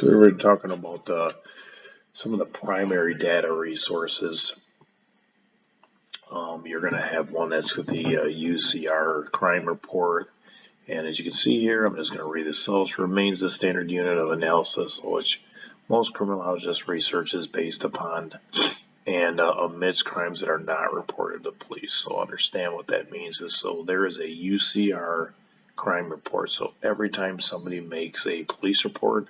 So we were talking about some of the primary data resources. You're going to have one that's with the UCR crime report. And as you can see here, I'm just going to read this. Source remains the standard unit of analysis, which most criminologist research is based upon and omits crimes that are not reported to police. So understand what that means is, so there is a UCR crime report. So every time somebody makes a police report,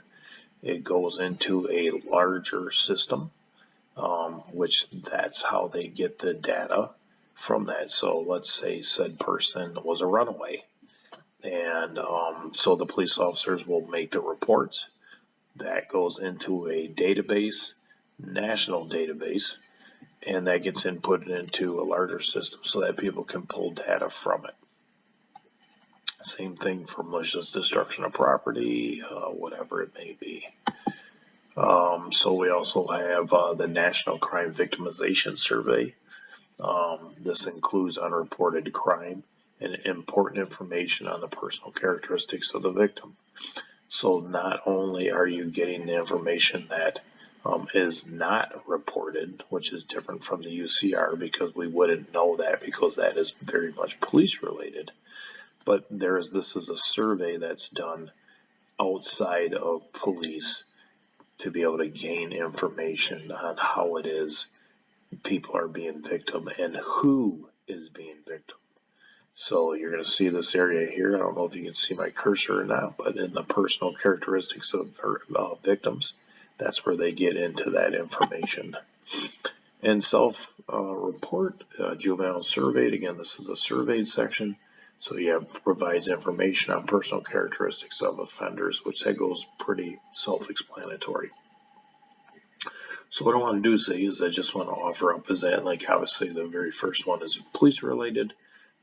it goes into a larger system, which that's how they get the data from that. So let's say said person was a runaway, and so the police officers will make the reports. That goes into a database, national database, and that gets inputted into a larger system so that people can pull data from it. Same thing for malicious destruction of property, whatever it may be. So we also have the National Crime Victimization Survey. This includes unreported crime and important information on the personal characteristics of the victim. So not only are you getting the information that is not reported, which is different from the UCR because we wouldn't know that because that is very much police related, but this is a survey that's done outside of police to be able to gain information on how it is people are being victim and who is being victim. So you're going to see this area here. I don't know if you can see my cursor or not, but in the personal characteristics of victims, that's where they get into that information. And self-report, juvenile surveyed. Again, this is a surveyed section. So you have provides information on personal characteristics of offenders, which that goes pretty self-explanatory. So what I want to do is I just want to offer up is that, like obviously the very first one is police related.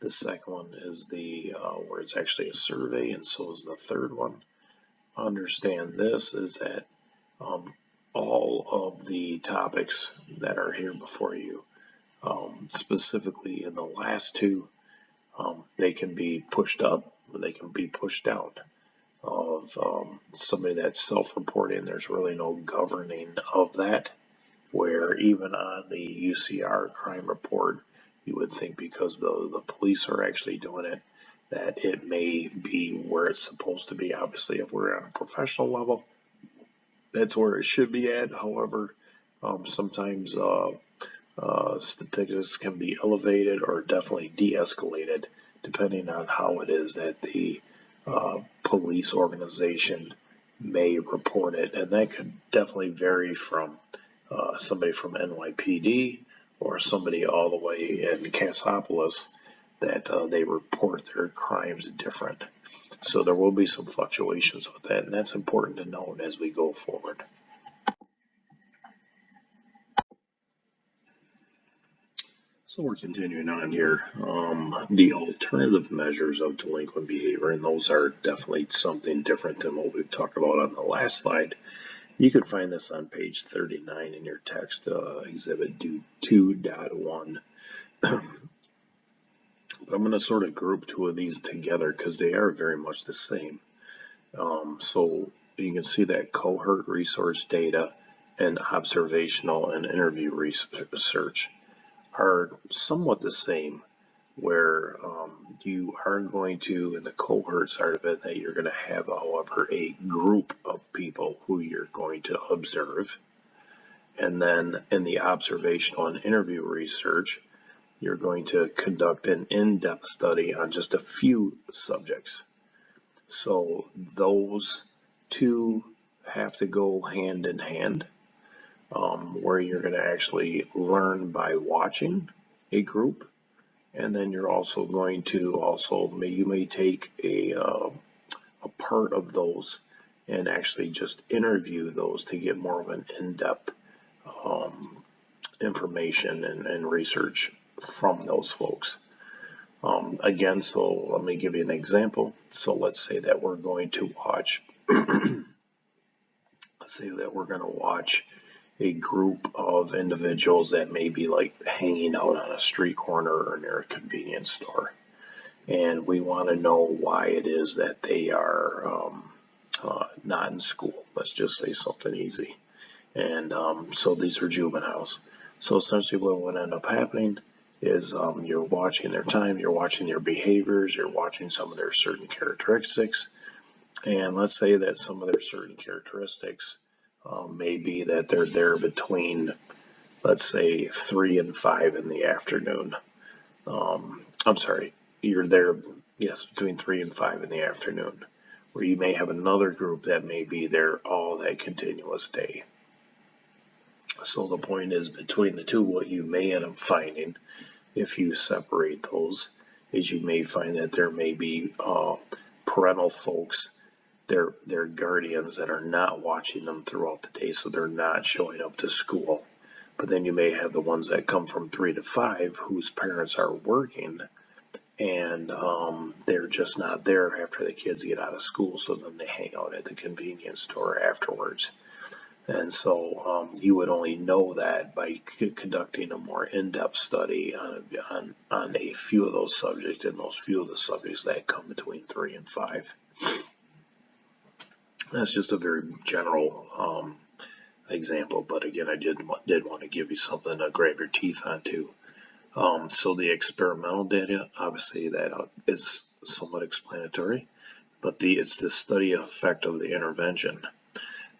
The second one is the where it's actually a survey, and so is the third one. Understand this is that all of the topics that are here before you, specifically in the last two, they can be pushed up, or they can be pushed down. Of somebody that's self-reporting, there's really no governing of that, where even on the UCR crime report, you would think because the police are actually doing it, that it may be where it's supposed to be. Obviously, if we're on a professional level, that's where it should be at. However, sometimes statistics can be elevated or definitely de-escalated depending on how it is that the police organization may report it, and that could definitely vary from somebody from NYPD or somebody all the way in Cassopolis that they report their crimes different. So there will be some fluctuations with that, and that's important to note as we go forward. So we're continuing on here. The alternative measures of delinquent behavior, and those are definitely something different than what we've talked about on the last slide. You can find this on page 39 in your text, exhibit 2.1. But I'm going to sort of group two of these together because they are very much the same. So you can see that cohort resource data and observational and interview research are somewhat the same, where you are going to, in the cohort side of it, that you're going to have, however, a group of people who you're going to observe. And then in the observational and interview research, you're going to conduct an in-depth study on just a few subjects. So those two have to go hand in hand, where you're going to actually learn by watching a group. And then you're also going to you may take a part of those and actually just interview those to get more of an in-depth information and research from those folks. Again, so let me give you an example. So let's say that we're going to watch, a group of individuals that may be like hanging out on a street corner or near a convenience store. And we want to know why it is that they are not in school. Let's just say something easy. And so these are juveniles. So essentially what would end up happening is you're watching their time, you're watching their behaviors, you're watching some of their certain characteristics. And let's say that some of their certain characteristics may be that they're there between, let's say, 3 and 5 in the afternoon. I'm sorry, you're there, yes, between 3 and 5 in the afternoon, where you may have another group that may be there all that continuous day. So the point is, between the two, what you may end up finding, if you separate those, is you may find that there may be parental folks, their guardians that are not watching them throughout the day, so they're not showing up to school. But then you may have the ones that come from 3 to 5 whose parents are working, and they're just not there after the kids get out of school, so then they hang out at the convenience store afterwards. And so you would only know that by conducting a more in-depth study on a few of those subjects, and those few of the subjects that come between 3 and 5. That's just a very general example, but again, I did want to give you something to grab your teeth onto. So the experimental data, obviously that is somewhat explanatory, but it's the study effect of the intervention.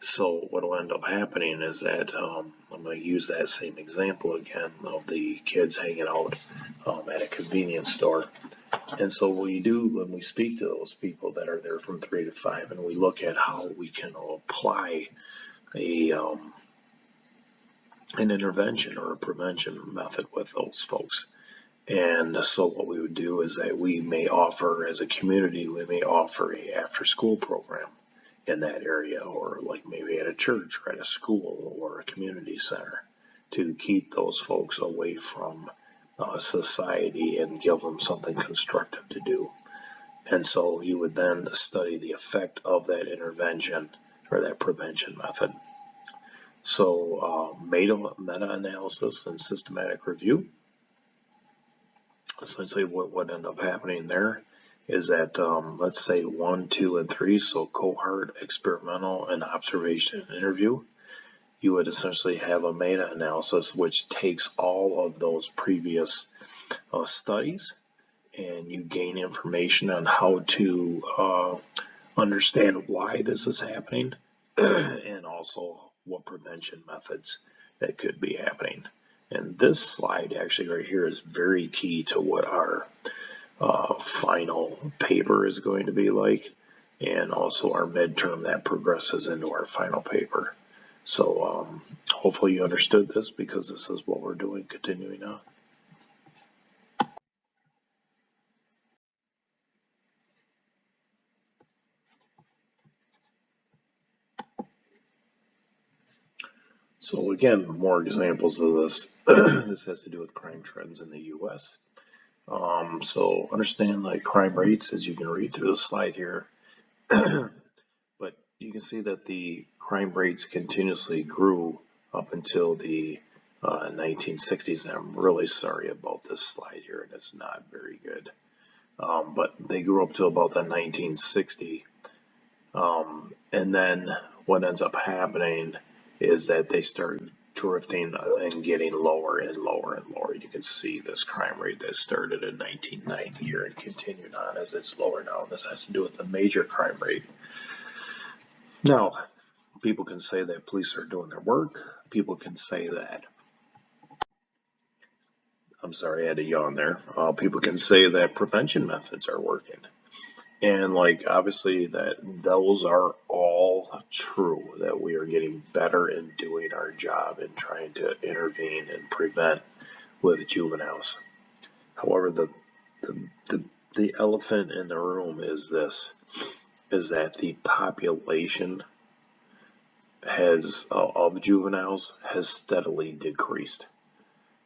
So what will end up happening is that I'm going to use that same example again of the kids hanging out at a convenience store. And so what we do when we speak to those people that are there from 3 to 5, and we look at how we can apply an intervention or a prevention method with those folks. And so what we would do is that we may offer, as a community, we may offer a after-school program in that area, or like maybe at a church or at a school or a community center, to keep those folks away from society and give them something constructive to do. And so you would then study the effect of that intervention or that prevention method. So meta-analysis and systematic review. Essentially what would end up happening there is that, let's say 1, 2, and 3, so cohort, experimental, and observation and interview, you would essentially have a meta-analysis which takes all of those previous studies, and you gain information on how to understand why this is happening and also what prevention methods that could be happening. And this slide actually right here is very key to what our final paper is going to be like, and also our midterm that progresses into our final paper. So hopefully you understood this, because this is what we're doing continuing on. So again, more examples of this. This has to do with crime trends in the U.S. So understand like crime rates, as you can read through the slide here. But you can see that the crime rates continuously grew up until the 1960s. And I'm really sorry about this slide here, and it's not very good. But they grew up to about the 1960. And then what ends up happening is that they start drifting and getting lower and lower and lower. You can see this crime rate that started in 1990 here and continued on as it's lower now. This has to do with the major crime rate. Now, people can say that police are doing their work. People can say that, I'm sorry, I had to yawn there. People can say that prevention methods are working. And like, obviously that those are all true, that we are getting better in doing our job and trying to intervene and prevent with juveniles. However, the elephant in the room is this, is that the population of juveniles has steadily decreased.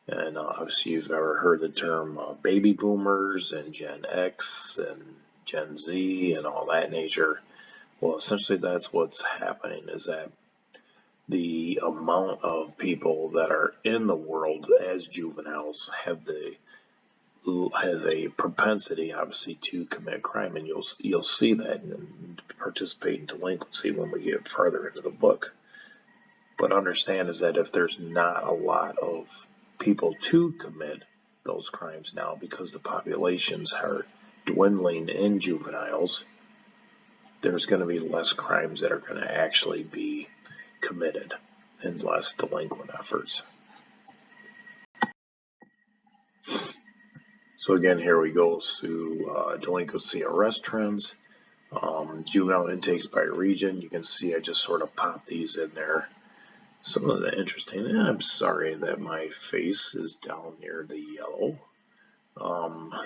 And obviously you've ever heard the term baby boomers and Gen X and Gen Z and all that nature. Well, essentially that's what's happening, is that the amount of people that are in the world as juveniles have the has a propensity, obviously, to commit crime, and you'll see that and participate in delinquency when we get farther into the book. But understand is that if there's not a lot of people to commit those crimes now because the populations are dwindling in juveniles, there's going to be less crimes that are going to actually be committed and less delinquent efforts. So again, here we go to delinquency arrest trends, juvenile intakes by region. You can see I just sort of popped these in there. Some of the interesting, I'm sorry that my face is down near the yellow,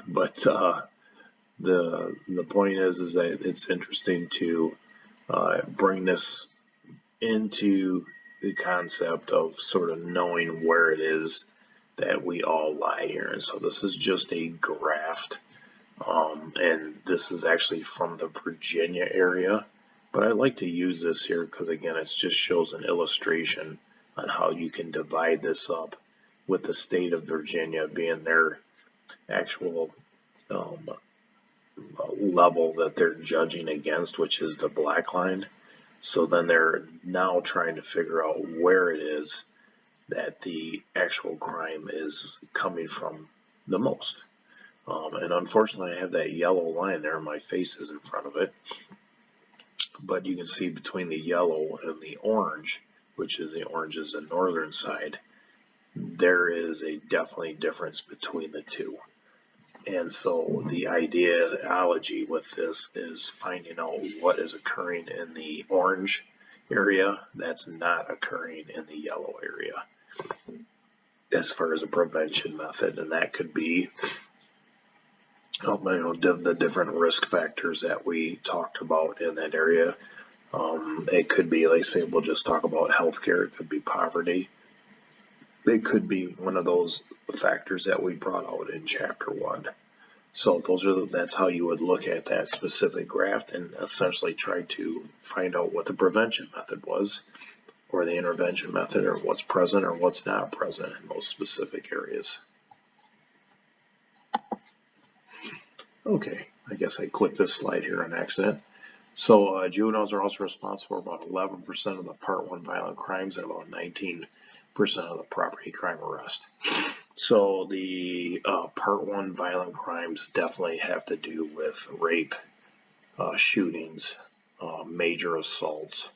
but the point is that it's interesting to bring this into the concept of sort of knowing where it is that we all lie here. And so this is just a graph, and this is actually from the Virginia area. But I like to use this here because, again, it just shows an illustration on how you can divide this up with the state of Virginia being their actual level that they're judging against, which is the black line. So then they're now trying to figure out where it is that the actual crime is coming from the most. And unfortunately, I have that yellow line there. My face is in front of it. But you can see between the yellow and the orange, which is the orange is the northern side, there is a definitely difference between the two. And so the ideology with this is finding out what is occurring in the orange area that's not occurring in the yellow area as far as a prevention method. And that could be the different risk factors that we talked about in that area. It could be, like say, we'll just talk about healthcare. It could be poverty. It could be one of those factors that we brought out in chapter 1. So that's how you would look at that specific graph and essentially try to find out what the prevention method was, or the intervention method, or what's present or what's not present in those specific areas. Okay, I guess I clicked this slide here on accident. So juveniles are also responsible for about 11% of the Part 1 violent crimes and about 19% of the property crime arrest. So the Part 1 violent crimes definitely have to do with rape, shootings, major assaults,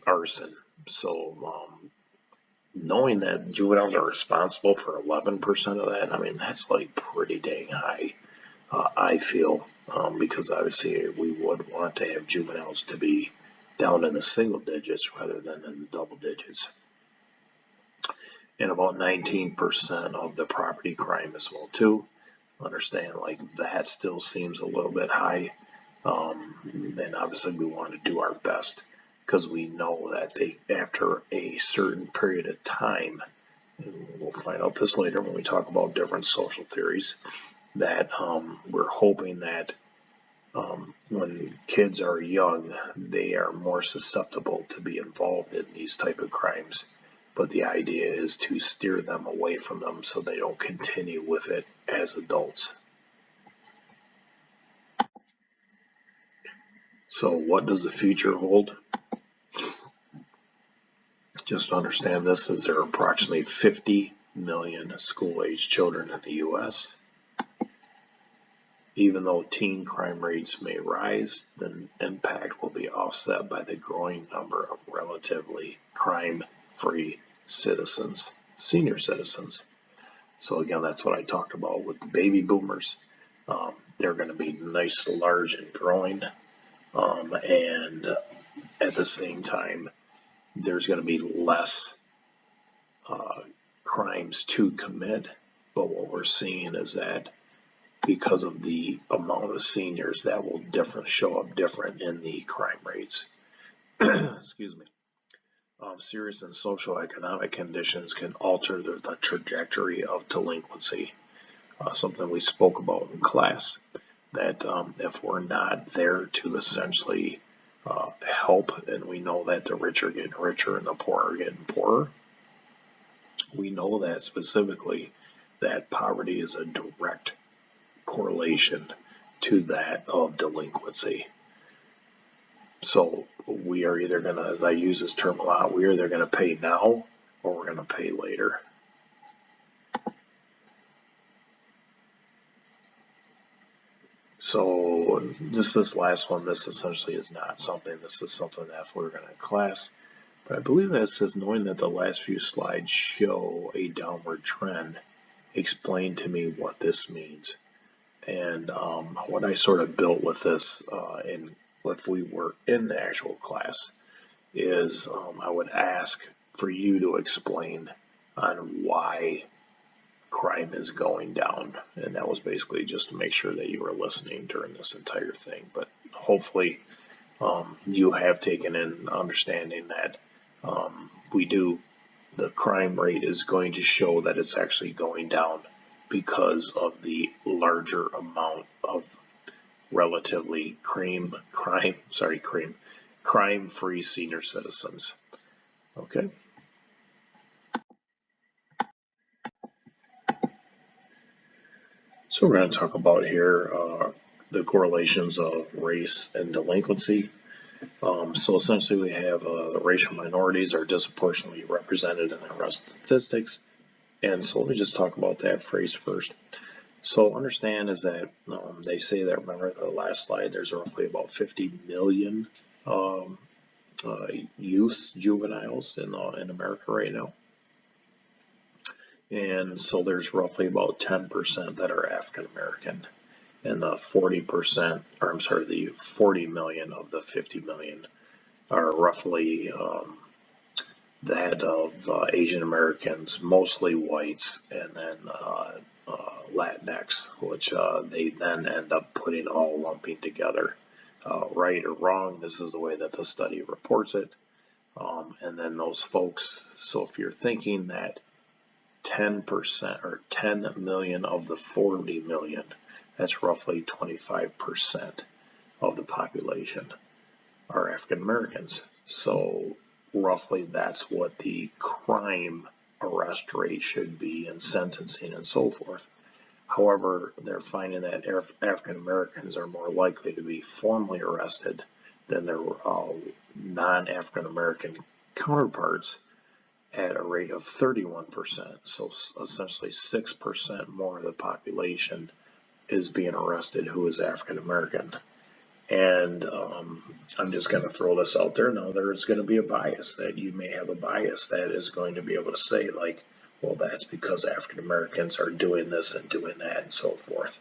arson. So knowing that juveniles are responsible for 11% of that, I mean, that's like pretty dang high, I feel, because obviously we would want to have juveniles to be down in the single digits rather than in the double digits. And about 19% of the property crime as well too. Understand, like, that still seems a little bit high, and obviously we want to do our best because we know that after a certain period of time, and we'll find out this later when we talk about different social theories, that we're hoping that when kids are young, they are more susceptible to be involved in these type of crimes. But the idea is to steer them away from them so they don't continue with it as adults. So what does the future hold? Just understand this, is there are approximately 50 million school-age children in the U.S. Even though teen crime rates may rise, the impact will be offset by the growing number of relatively crime-free citizens, senior citizens. So again, that's what I talked about with the baby boomers. They're going to be nice, large, and growing, and at the same time, there's going to be less crimes to commit. But what we're seeing is that because of the amount of seniors, that will show up different in the crime rates. Excuse me. Serious and social economic conditions can alter the trajectory of delinquency. Something we spoke about in class, that if we're not there to essentially help, and we know that the rich are getting richer and the poor are getting poorer, we know that specifically that poverty is a direct correlation to that of delinquency. So we are either going to, as I use this term a lot, we're either going to pay now or we're going to pay later. So this last one, this essentially is not something, this is something that we're going to class. But I believe that it says, knowing that the last few slides show a downward trend, explain to me what this means. And what I sort of built with this, if we were in the actual class, is I would ask for you to explain on why crime is going down. And that was basically just to make sure that you were listening during this entire thing. But hopefully you have taken in understanding that the crime rate is going to show that it's actually going down because of the larger amount of relatively crime-free senior citizens. Okay. So we're going to talk about here the correlations of race and delinquency. So essentially we have the racial minorities are disproportionately represented in the arrest statistics. And so let me just talk about that phrase first. So understand is that they say that, remember the last slide, there's roughly about 50 million youth juveniles in America right now. And so there's roughly about 10% that are African American. And the 40%, or I'm sorry, the 40 million of the 50 million are roughly that of Asian Americans, mostly whites, and then Latinx, which they then end up putting all lumping together. Right or wrong, this is the way that the study reports it. And then those folks, so if you're thinking that 10% or 10 million of the 40 million, that's roughly 25% of the population are African Americans. So roughly that's what the crime arrest rate should be in sentencing and so forth. However, they're finding that African Americans are more likely to be formally arrested than their non-African American counterparts at a rate of 31%. So essentially 6% more of the population is being arrested who is African American. And I'm just going to throw this out there. Now, there's going to be a bias, that you may have a bias that is going to be able to say, like, well, that's because African Americans are doing this and doing that and so forth.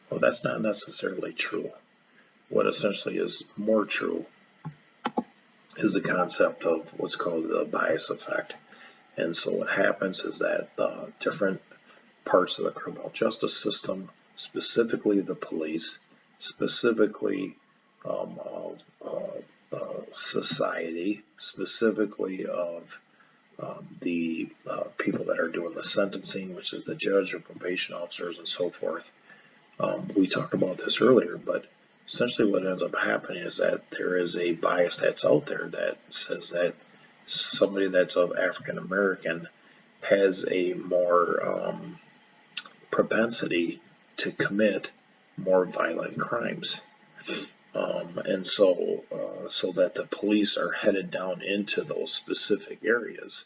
Well, that's not necessarily true. What essentially is more true is the concept of what's called the bias effect. And so what happens is that different parts of the criminal justice system, specifically the police, specifically of society, specifically of the people that are doing the sentencing, which is the judge or probation officers and so forth. We talked about this earlier, but essentially what ends up happening is that there is a bias that's out there that says that somebody that's of African American has a more propensity to commit more violent crimes. And so that the police are headed down into those specific areas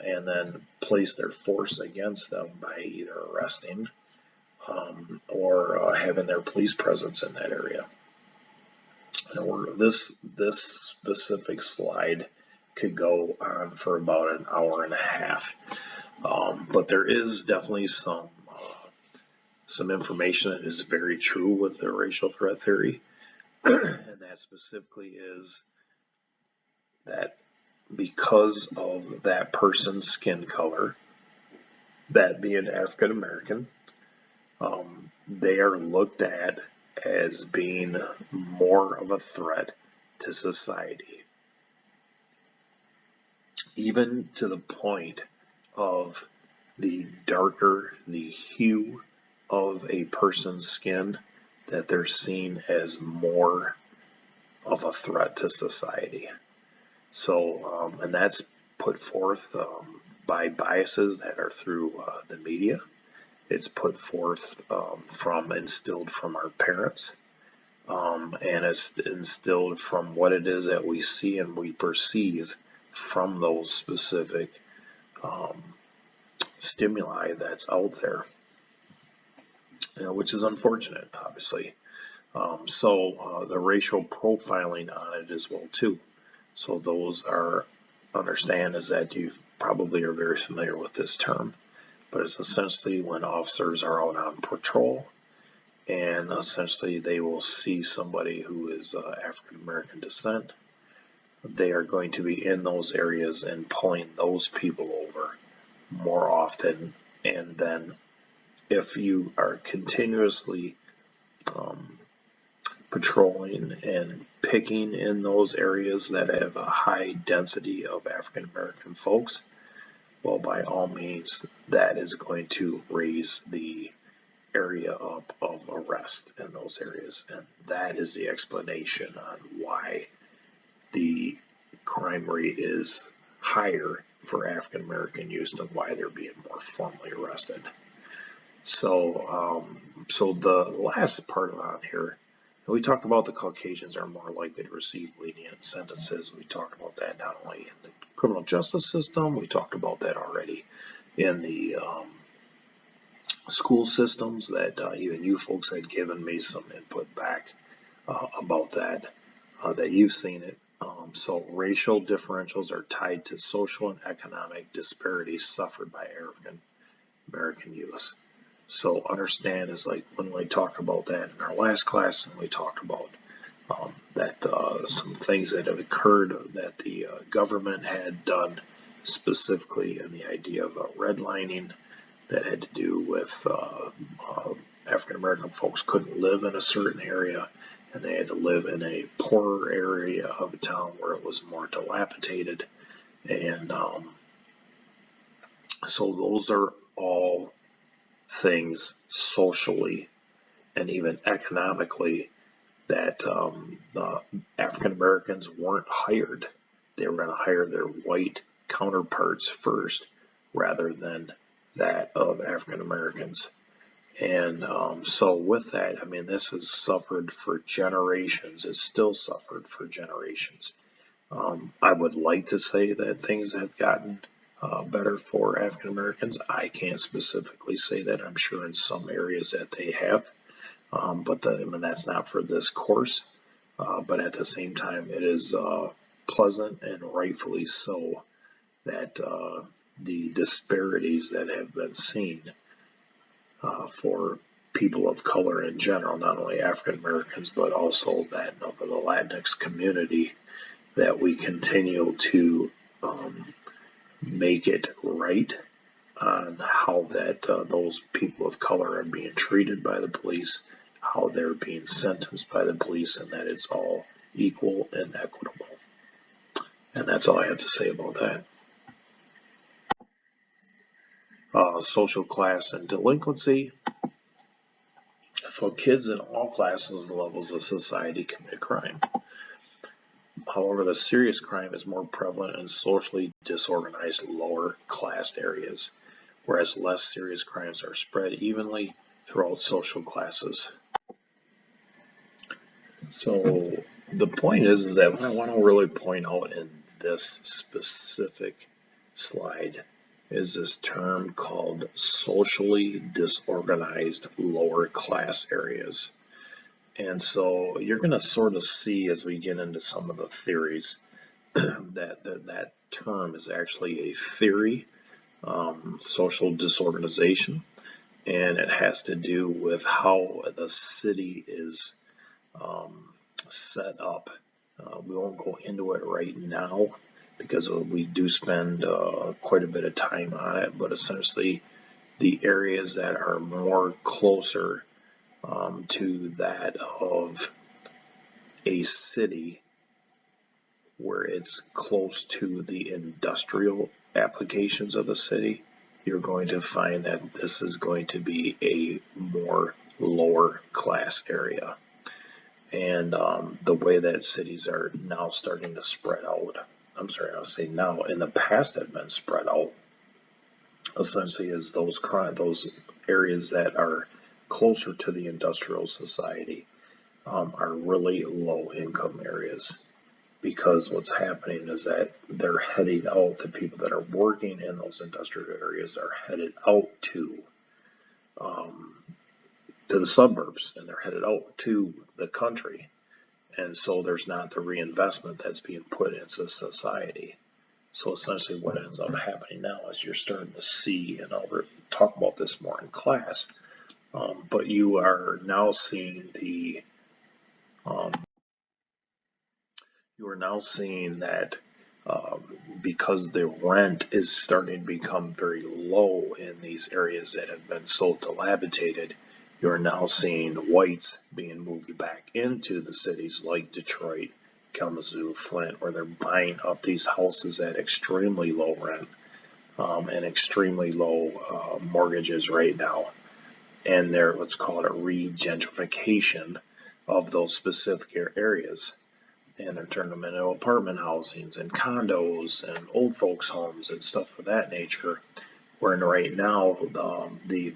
and then place their force against them by either arresting or having their police presence in that area. And this specific slide could go on for about an hour and a half, but there is definitely some information that is very true with the racial threat theory. And that specifically is that because of that person's skin color, that being African American, they are looked at as being more of a threat to society. Even to the point of the darker the hue of a person's skin, that they're seen as more of a threat to society. So, and that's put forth by biases that are through the media, It's put forth instilled from our parents, and it's instilled from what it is that we see and we perceive from those specific stimuli that's out there, which is unfortunate, obviously. So the racial profiling on it as well too. So those are, understand is that you probably are very familiar with this term, but it's essentially when officers are out on patrol and essentially they will see somebody who is African American descent. They are going to be in those areas and pulling those people over more often. And then if you are continuously patrolling and picking in those areas that have a high density of African American folks, well, by all means, that is going to raise the area up of arrest in those areas. And that is the explanation on why the crime rate is higher for African American youth and why they're being more formally arrested. So, so the last part on here, we talked about the Caucasians are more likely to receive lenient sentences. We talked about that not only in the criminal justice system, we talked about that already in the school systems, that even you folks had given me some input back about that, that you've seen it. So racial differentials are tied to social and economic disparities suffered by African American youth. So understand is like when we talked about that in our last class, and we talked about that some things that have occurred that the government had done, specifically in the idea of redlining, that had to do with African American folks couldn't live in a certain area and they had to live in a poorer area of a town where it was more dilapidated. And so those are all things socially and even economically that the African Americans weren't hired. They were going to hire their white counterparts first rather than that of African Americans. And so with that, I mean, this has suffered for generations. It's still suffered for generations. I would like to say that things have gotten better for African Americans. I can't specifically say that. I'm sure in some areas that they have, but I mean, that's not for this course. But at the same time, it is pleasant and rightfully so that the disparities that have been seen for people of color in general, not only African Americans, but also that of the Latinx community, that we continue to make it right on how that those people of color are being treated by the police, how they're being sentenced by the police, and that it's all equal and equitable. And that's all I have to say about that. Social class and delinquency. So kids in all classes and levels of society commit crime. However, the serious crime is more prevalent in socially disorganized lower class areas, whereas less serious crimes are spread evenly throughout social classes. So the point is that what I want to really point out in this specific slide is this term called socially disorganized lower class areas. And so you're going to sort of see as we get into some of the theories that term is actually a theory, social disorganization, and it has to do with how the city is set up. We won't go into it right now because we do spend quite a bit of time on it, but essentially the areas that are more closer to that of a city where it's close to the industrial applications of the city, you're going to find that this is going to be a more lower class area. And the way that cities are now starting to spread out, I'm sorry, I'll say now, in the past have been spread out, essentially is those areas that are closer to the industrial society are really low income areas, because what's happening is that they're heading out, the people that are working in those industrial areas are headed out to the suburbs, and they're headed out to the country. And so there's not the reinvestment that's being put into society. So essentially what ends up happening now is you're starting to see, and I'll talk about this more in class, but you are now seeing that because the rent is starting to become very low in these areas that have been so dilapidated, you're now seeing whites being moved back into the cities like Detroit, Kalamazoo, Flint, where they're buying up these houses at extremely low rent and extremely low mortgages right now. And they're, let's call it a regentrification of those specific areas. And they're turning them into apartment housings and condos and old folks homes and stuff of that nature. Where right now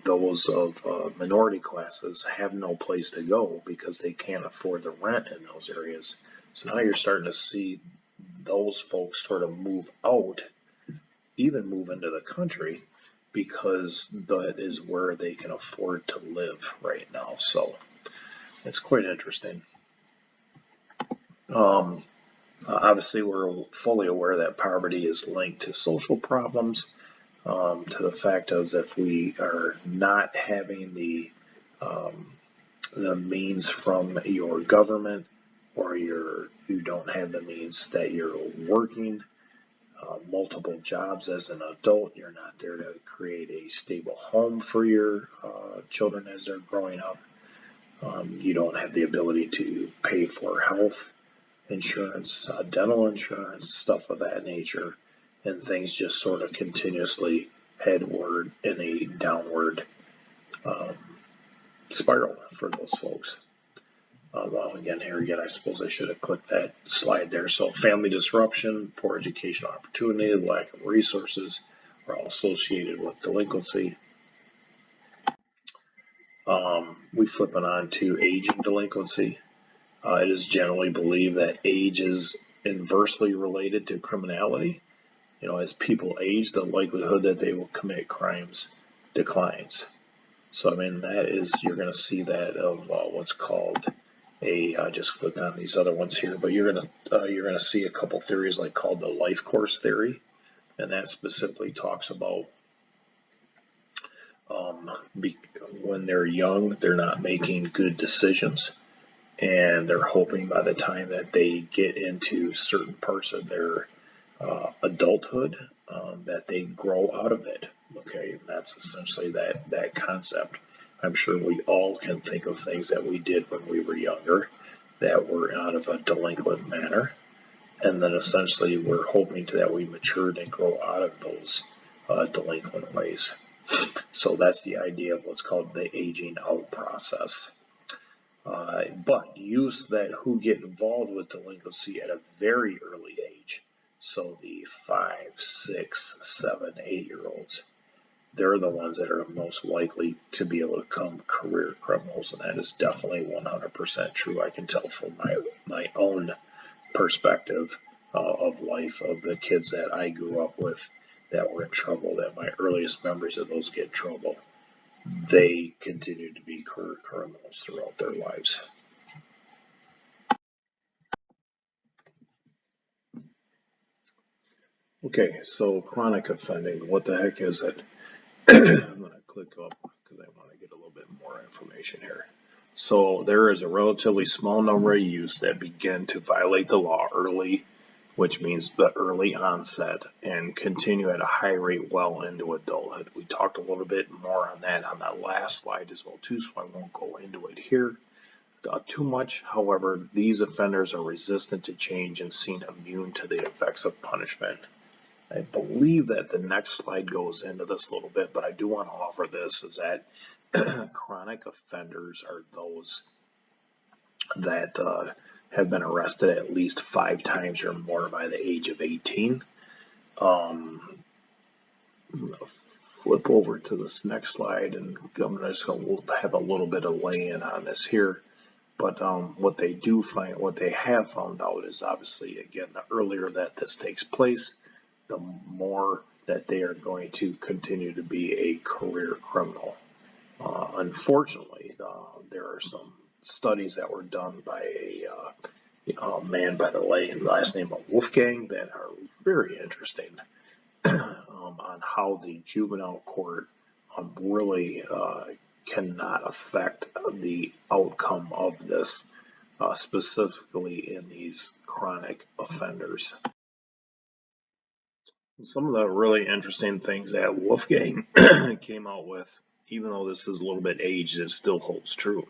those of minority classes have no place to go because they can't afford the rent in those areas. So now you're starting to see those folks sort of move out, even move into the country, because that is where they can afford to live right now. So it's quite interesting. Obviously, we're fully aware that poverty is linked to social problems, to the fact is if we are not having the means from your government, or you don't have the means that you're working multiple jobs as an adult, you're not there to create a stable home for your children as they're growing up. You don't have the ability to pay for health insurance, dental insurance, stuff of that nature, and things just sort of continuously headward in a downward spiral for those folks. Well, again, I suppose I should have clicked that slide there. So family disruption, poor educational opportunity, lack of resources are all associated with delinquency. We flip it on to age and delinquency. It is generally believed that age is inversely related to criminality. As people age, the likelihood that they will commit crimes declines. So, you're going to see that of what's called I just clicked on these other ones here, but you're going to see a couple theories called the life course theory, and that specifically talks about when they're young, they're not making good decisions. And they're hoping by the time that they get into certain parts of their adulthood that they grow out of it. Okay, and that's essentially that concept. I'm sure we all can think of things that we did when we were younger that were out of a delinquent manner, and then essentially we're hoping that we matured and grow out of those delinquent ways. So that's the idea of what's called the aging out process. But youths who get involved with delinquency at a very early age, so the 5, 6, 7, 8-year-olds, they're the ones that are most likely to be able to become career criminals, and that is definitely 100% true. I can tell from my own perspective of life, of the kids that I grew up with that were in trouble, that my earliest memories of those get in trouble, they continue to be career criminals throughout their lives. Okay, so chronic offending, what the heck is it? I'm going to click up because I want to get a little bit more information here. So there is a relatively small number of youths that begin to violate the law early, which means the early onset, and continue at a high rate well into adulthood. We talked a little bit more on that last slide as well too, so I won't go into it here too much. However, these offenders are resistant to change and seem immune to the effects of punishment. I believe that the next slide goes into this a little bit, but I do want to offer this, is that chronic offenders are those that have been arrested at least 5 times or more by the age of 18. flip over to this next slide, and I'm just going to have a little bit of lay-in on this here. But what they have found out is, obviously, again, the earlier that this takes place, the more that they are going to continue to be a career criminal. Unfortunately, there are some studies that were done by a man by the last name of Wolfgang that are very interesting on how the juvenile court really cannot affect the outcome of this, specifically in these chronic offenders. Some of the really interesting things that Wolfgang came out with, even though this is a little bit aged, it still holds true,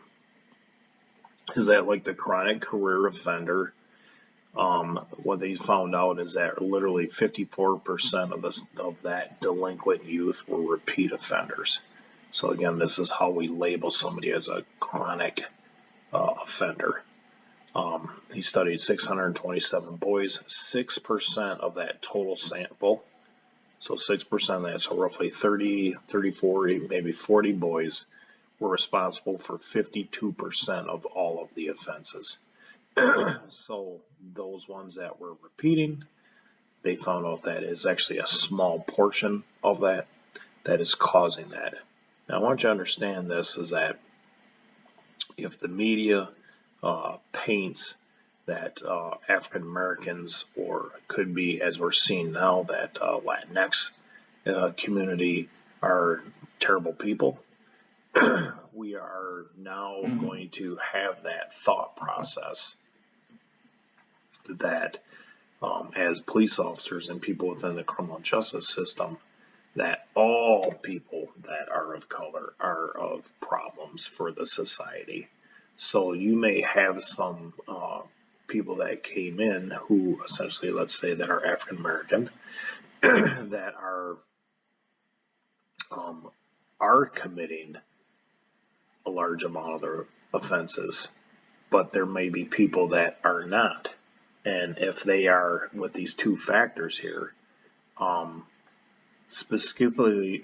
is that like the chronic career offender, what they found out is that literally 54% of that delinquent youth were repeat offenders. So again, this is how we label somebody as a chronic offender. He studied 627 boys, 6% of that total sample. So 6% of that, so roughly 30, 40, maybe 40 boys were responsible for 52% of all of the offenses. So those ones that were repeating, they found out that is actually a small portion of that is causing that. Now I want you to understand this, is that if the media paints that African Americans, or could be, as we're seeing now, that Latinx community are terrible people, we are now going to have that thought process that as police officers and people within the criminal justice system, that all people that are of color are of problems for the society. So you may have some people that came in who essentially, let's say, that are African American, that are committing a large amount of their offenses, but there may be people that are not. And if they are with these two factors here, specifically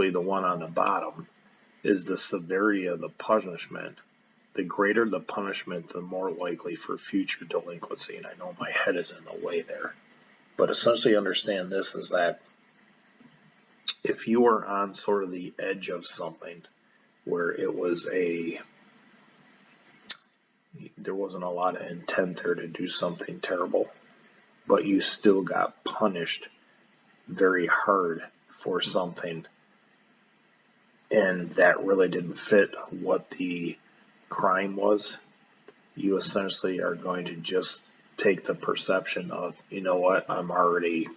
the one on the bottom is the severity of the punishment. The greater the punishment, the more likely for future delinquency. And I know my head is in the way there, but essentially understand this, is that if you are on sort of the edge of something where there wasn't a lot of intent there to do something terrible, but you still got punished very hard for something, and that really didn't fit what the crime was, you essentially are going to just take the perception of, you know what, I'm already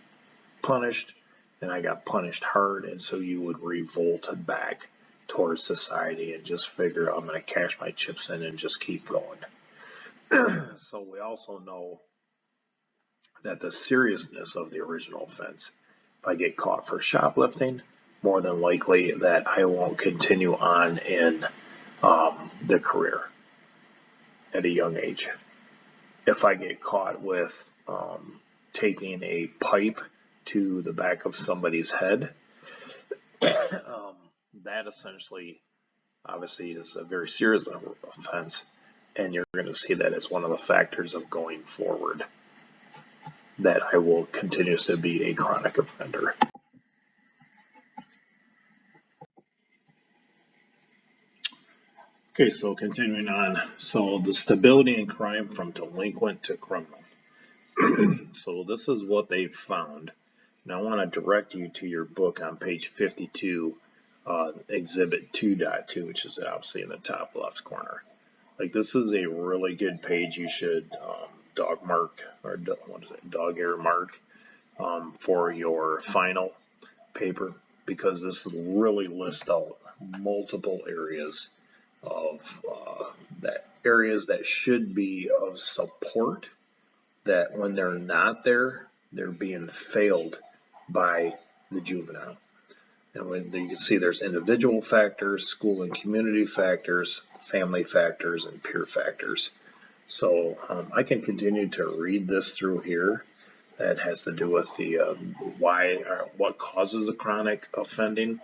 punished, and I got punished hard, and so you would revolt back towards society and just figure, I'm going to cash my chips in and just keep going. So we also know that the seriousness of the original offense, if I get caught for shoplifting, more than likely that I won't continue on in the career at a young age. If I get caught with taking a pipe to the back of somebody's head, that essentially, obviously, is a very serious offense, and you're going to see that as one of the factors of going forward, that I will continue to be a chronic offender. Okay, so continuing on. So the stability in crime from delinquent to criminal. So this is what they've found. Now I want to direct you to your book on page 52, Exhibit 2.2, which is obviously in the top left corner. Like, this is a really good page. You should dog ear mark for your final paper, because this really lists out multiple areas of areas that should be of support, that when they're not there, they're being failed by the juvenile. And when you can see, there's individual factors, school and community factors, family factors, and peer factors. So I can continue to read this through here, That has to do with the what causes the chronic offending,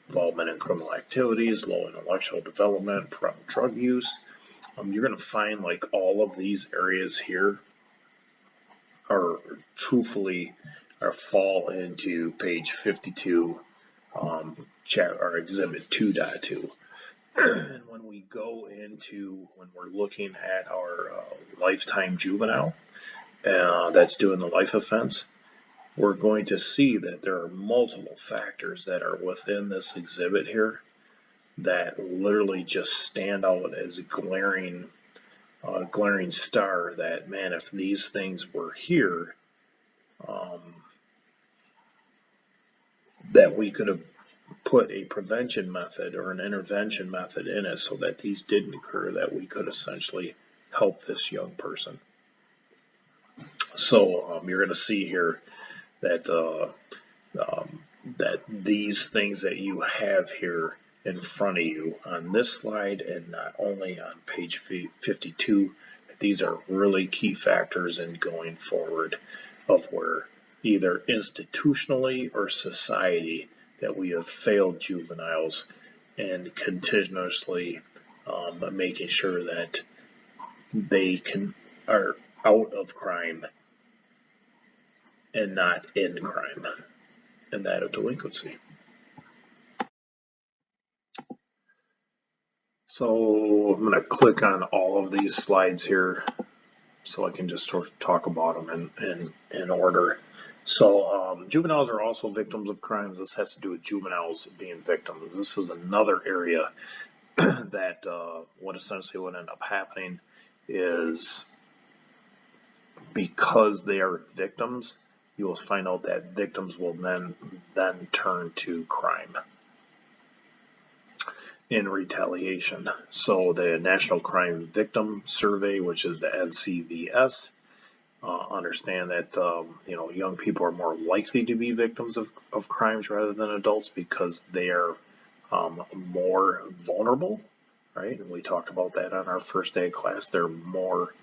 involvement in criminal activities, low intellectual development, drug use. You're going to find like all of these areas here are truthfully fall into page 52, or exhibit 2.2. And when we go into, when we're looking at our lifetime juvenile that's doing the life offense, we're going to see that there are multiple factors that are within this exhibit here that literally just stand out as a glaring star that, man, if these things were here, that we could have put a prevention method or an intervention method in it so that these didn't occur, that we could essentially help this young person. So you're going to see here that that these things that you have here in front of you on this slide, and not only on page 52, these are really key factors in going forward of where either institutionally or society that we have failed juveniles, and continuously making sure that they are out of crime and not in crime, and that of delinquency. So I'm going to click on all of these slides here so I can just sort of talk about them in order. So juveniles are also victims of crimes. This has to do with juveniles being victims. This is another area that what essentially would end up happening is, because they are victims, you will find out that victims will then turn to crime in retaliation. So the National Crime Victim Survey, which is the NCVS, understand that young people are more likely to be victims of crimes rather than adults because they are more vulnerable, right? And we talked about that on our first day of class. They're more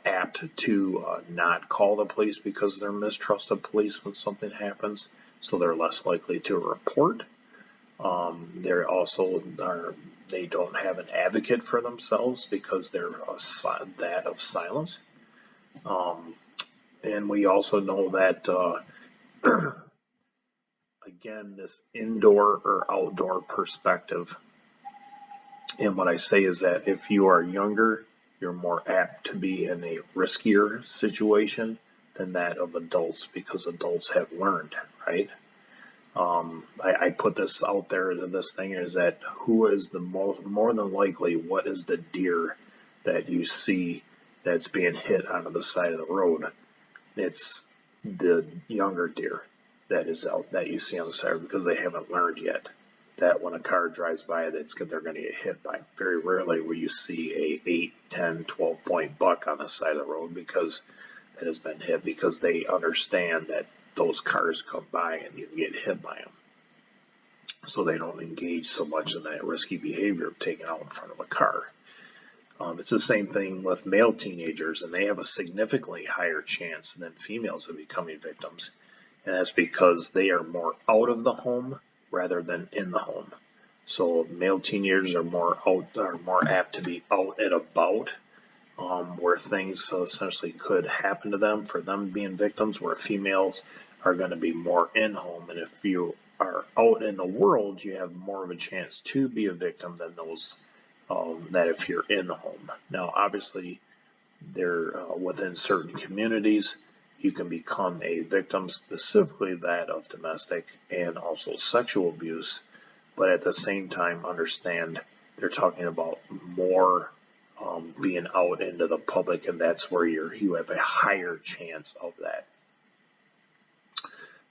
apt to not call the police because they're mistrust of police when something happens, so they're less likely to report. They're also they don't have an advocate for themselves because they're that of silence. And we also know that again, this indoor or outdoor perspective. And what I say is that if you are younger, you're more apt to be in a riskier situation than that of adults, because adults have learned, right? I put this out there, this thing is that who is the more than likely, what is the deer that you see that's being hit onto the side of the road? It's the younger deer that is out that you see on the side, because they haven't learned yet that when a car drives by, they're going to get hit by. Very rarely will you see a 8, 10, 12 point buck on the side of the road because it has been hit, because they understand that those cars come by and you get hit by them. So they don't engage so much in that risky behavior of taking out in front of a car. It's the same thing with male teenagers, and they have a significantly higher chance than females of becoming victims. And that's because they are more out of the home rather than in the home. So male teenagers are more apt to be out and about, where things essentially could happen to them for them being victims, where females are going to be more in home. And if you are out in the world, you have more of a chance to be a victim than those that if you're in the home. Now, obviously, they're within certain communities, you can become a victim, specifically that of domestic and also sexual abuse. But at the same time, understand they're talking about more being out into the public, and that's where you have a higher chance of that.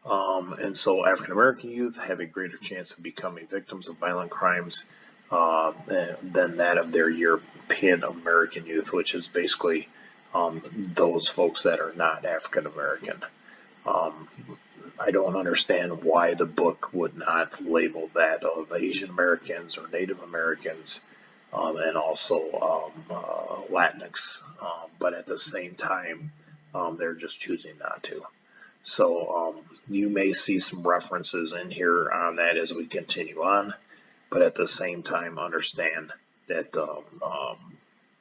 And so African American youth have a greater chance of becoming victims of violent crimes than that of their European American youth, which is basically those folks that are not African American. I don't understand why the book would not label that of Asian Americans or Native Americans, and also Latinx, but at the same time, they're just choosing not to. So you may see some references in here on that as we continue on, but at the same time understand that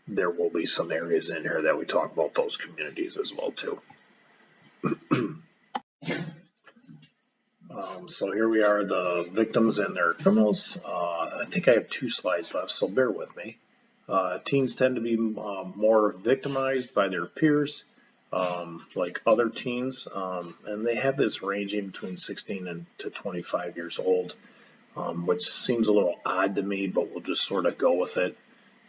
there will be some areas in here that we talk about those communities as well too. So here we are, the victims and their criminals. I think I have 2 slides left, so bear with me. Teens tend to be more victimized by their peers, like other teens, and they have this ranging between 16 and to 25 years old, which seems a little odd to me, but we'll just sort of go with it.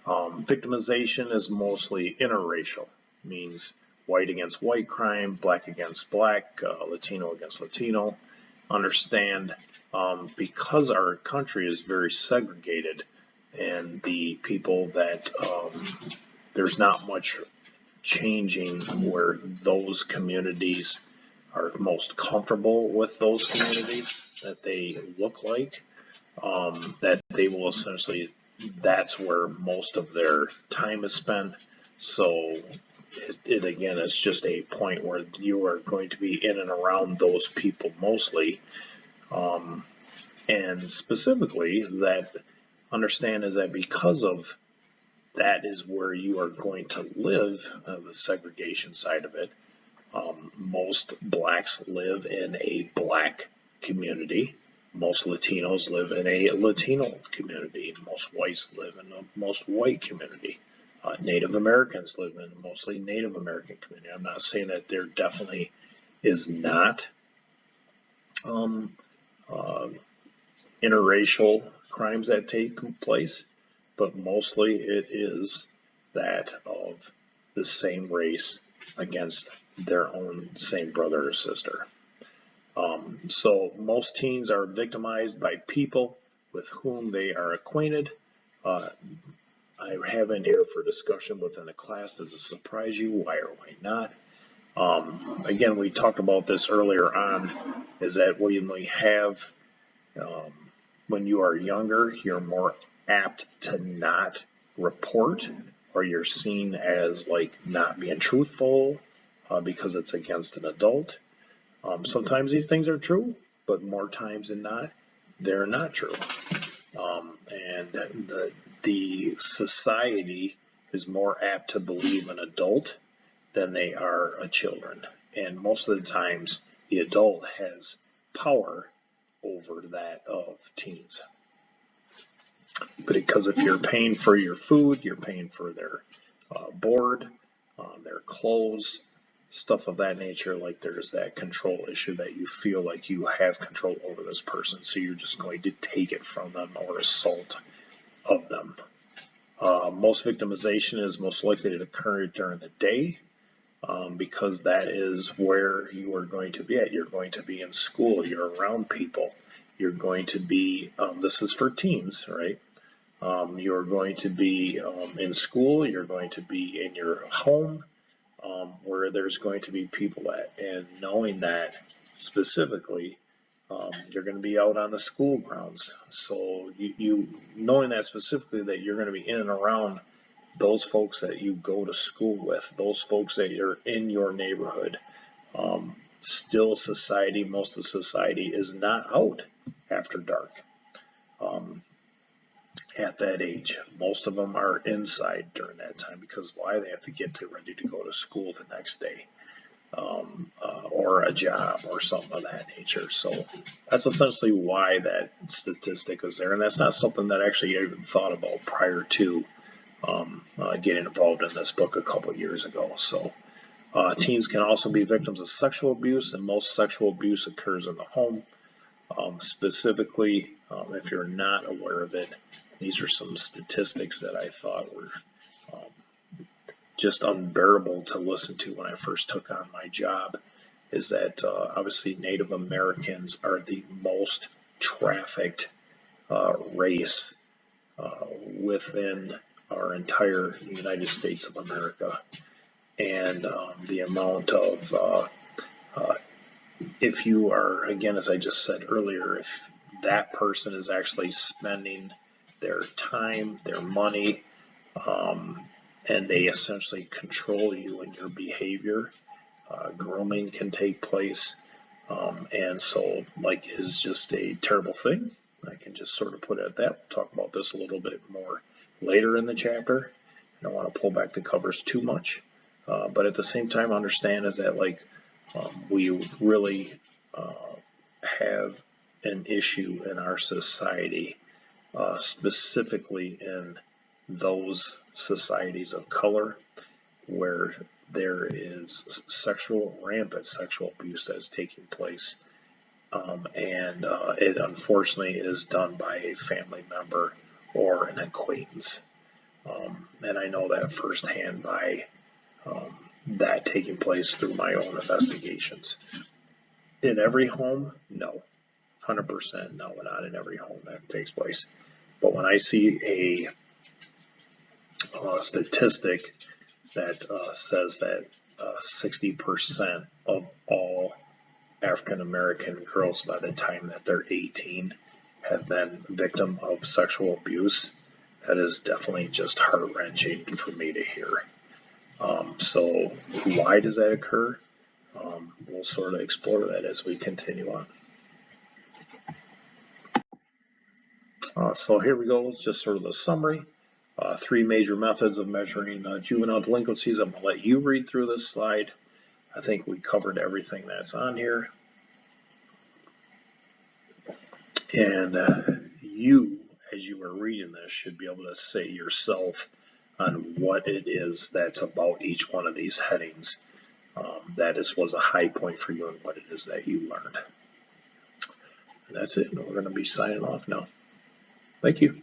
Victimization is mostly interracial, means white against white crime, black against black, Latino against Latino. Understand, because our country is very segregated, and the people that there's not much changing where those communities are most comfortable with those communities that they look like, that they will essentially, that's where most of their time is spent. So it again, it's just a point where you are going to be in and around those people mostly. And specifically, that understand is that because of that is where you are going to live, the segregation side of it. Most blacks live in a black community. Most Latinos live in a Latino community. Most whites live in a most white community. Native Americans live in a mostly Native American community. I'm not saying that there definitely is not interracial crimes that take place, but mostly it is that of the same race against their own same brother or sister. So most teens are victimized by people with whom they are acquainted. I have in here for discussion within the class. Does it surprise you? Why or why not? Again, we talked about this earlier on, is that when we have, when you are younger, you're more apt to not report, or you're seen as like not being truthful because it's against an adult. Sometimes these things are true, but more times than not, they're not true. And the society is more apt to believe an adult than they are a children. And most of the times, the adult has power over that of teens. But because if you're paying for your food, you're paying for their board, their clothes, stuff of that nature, like there's that control issue that you feel like you have control over this person, so you're just going to take it from them or assault of them. Most victimization is most likely to occur during the day, because that is where you are going to be at. You're going to be in school, you're around people, you're going to be, this is for teens, right? You're going to be in school, you're going to be in your home, where there's going to be people at, and knowing that specifically, you're going to be out on the school grounds. So you knowing that specifically, that you're going to be in and around those folks that you go to school with, those folks that are in your neighborhood. Still society, most of society is not out after dark. At that age, most of them are inside during that time, because why? They have to get ready to go to school the next day, or a job or something of that nature. So that's essentially why that statistic is there, and that's not something that actually I even thought about prior to getting involved in this book a couple years ago. So teens can also be victims of sexual abuse, and most sexual abuse occurs in the home. Specifically, if you're not aware of it, these are some statistics that I thought were just unbearable to listen to when I first took on my job, is that obviously Native Americans are the most trafficked race within our entire United States of America. And the amount of, if you are, again, as I just said earlier, if that person is actually spending their time, their money, and they essentially control you and your behavior, grooming can take place. And so like is just a terrible thing. I can just sort of put it at that. We'll talk about this a little bit more later in the chapter. I don't want to pull back the covers too much, but at the same time understand is that like we really have an issue in our society, specifically in those societies of color where there is rampant sexual abuse that is taking place. And it unfortunately is done by a family member or an acquaintance. And I know that firsthand by that taking place through my own investigations. In every home, no. 100% no, not in every home that takes place. But when I see a statistic that says that 60% of all African American girls by the time that they're 18 have been victim of sexual abuse, that is definitely just heart-wrenching for me to hear. So why does that occur? We'll sort of explore that as we continue on. So here we go. It's just sort of the summary. 3 major methods of measuring juvenile delinquencies. I'm going to let you read through this slide. I think we covered everything that's on here. And you, as you are reading this, should be able to say yourself on what it is that's about each one of these headings. That was a high point for you and what it is that you learned. And that's it. We're going to be signing off now. Thank you.